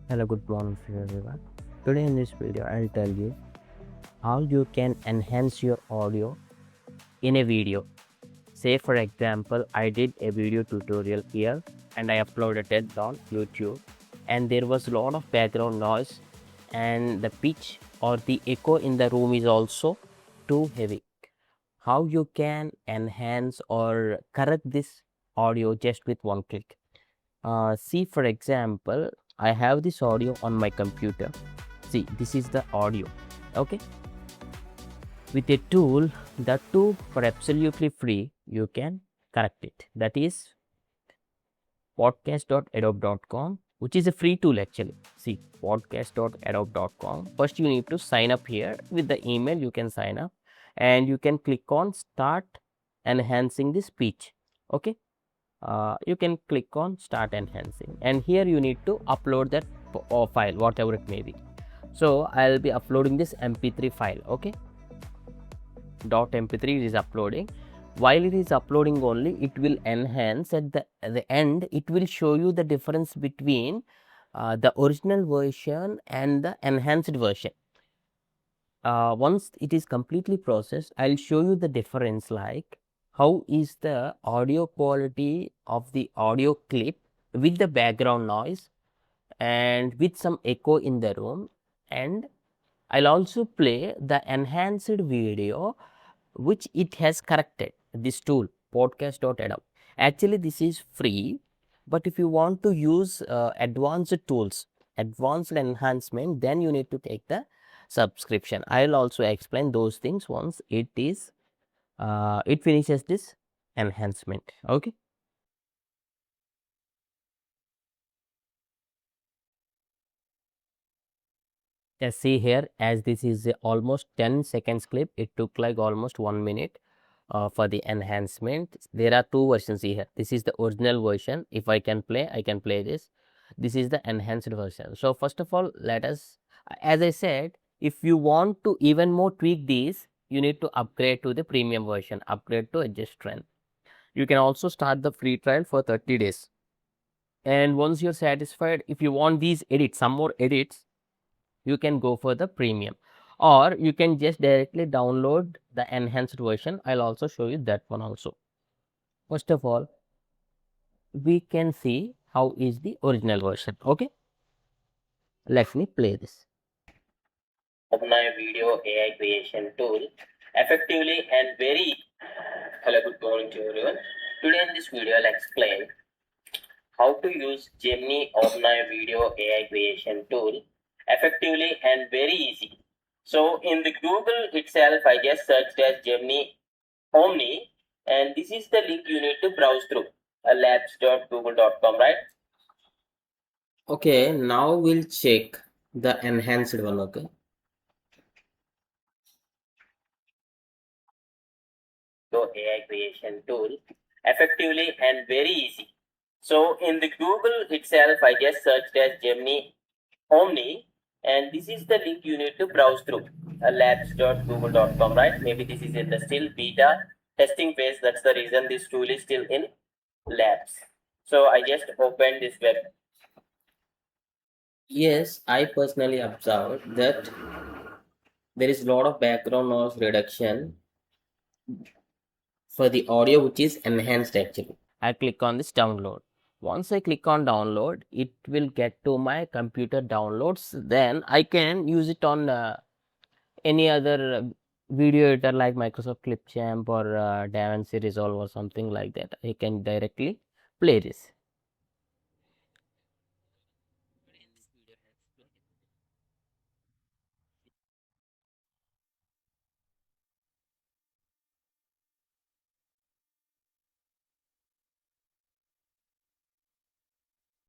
Hello, good morning everyone. Today in this video I'll tell you how you can enhance your audio in a video. Say for example, I did a video tutorial here and I uploaded it on YouTube, and there was a lot of background noise and the pitch or the echo in the room is also too heavy. How you can enhance or correct this audio just with one click? See for example, I have this audio on my computer. See, this is the audio. Okay, with a tool, that too for absolutely free, you can correct it. That is podcast.adobe.com, which is a free tool actually. See, podcast.adobe.com. First you need to sign up here with the email. You can sign up and you can click on start enhancing the speech. Okay, you can click on start enhancing, and here you need to upload that file, whatever it may be. So I'll be uploading this mp3 file. Okay, .mp3 is uploading. While it is uploading only, it will enhance at the end. It will show you the difference between the original version and the enhanced version. Once it is completely processed, I'll show you the difference, like how is the audio quality of the audio clip with the background noise and with some echo in the room, and I'll also play the enhanced video which it has corrected. This tool podcast.adobe, actually this is free, but if you want to use advanced tools, advanced enhancement, then you need to take the subscription. I'll also explain those things once it is it finishes this enhancement. Okay, just see here, as this is a almost 10 seconds clip, it took like almost 1 minute for the enhancement. There are two versions here. This is the original version. If I can play this. This is the enhanced version. So first of all, let us, as I said, if you want to even more tweak these, you need to upgrade to the premium version, upgrade to adjust strength. You can also start the free trial for 30 days. And once you're satisfied, if you want these edits, some more edits, you can go for the premium, or you can just directly download the enhanced version. I'll also show you that one also. First of all, we can see how is the original version. Okay, let me play this. OpenAI video AI creation tool effectively and very. Hello, good morning to everyone. Today in this video, I'll explain how to use Gemini OpenAI video AI creation tool effectively and very easy. So in the Google itself, I just searched as Gemini Omni, and this is the link you need to browse through, labs.google.com, right? Okay, now we'll check the enhanced one. Okay, So AI creation tool effectively and very easy. So in the Google itself, I just searched as Gemini Omni, and this is the link you need to browse through, labs.google.com, right? Maybe this is in the still beta testing phase. That's the reason this tool is still in labs. So I just opened this web. yes, I personally observed that there is a lot of background noise reduction for the audio which is enhanced actually. I click on this download. Once I click on download, it will get to my computer downloads. Then I can use it on any other video editor like Microsoft Clipchamp or DaVinci Resolve or something like that. I can directly play this.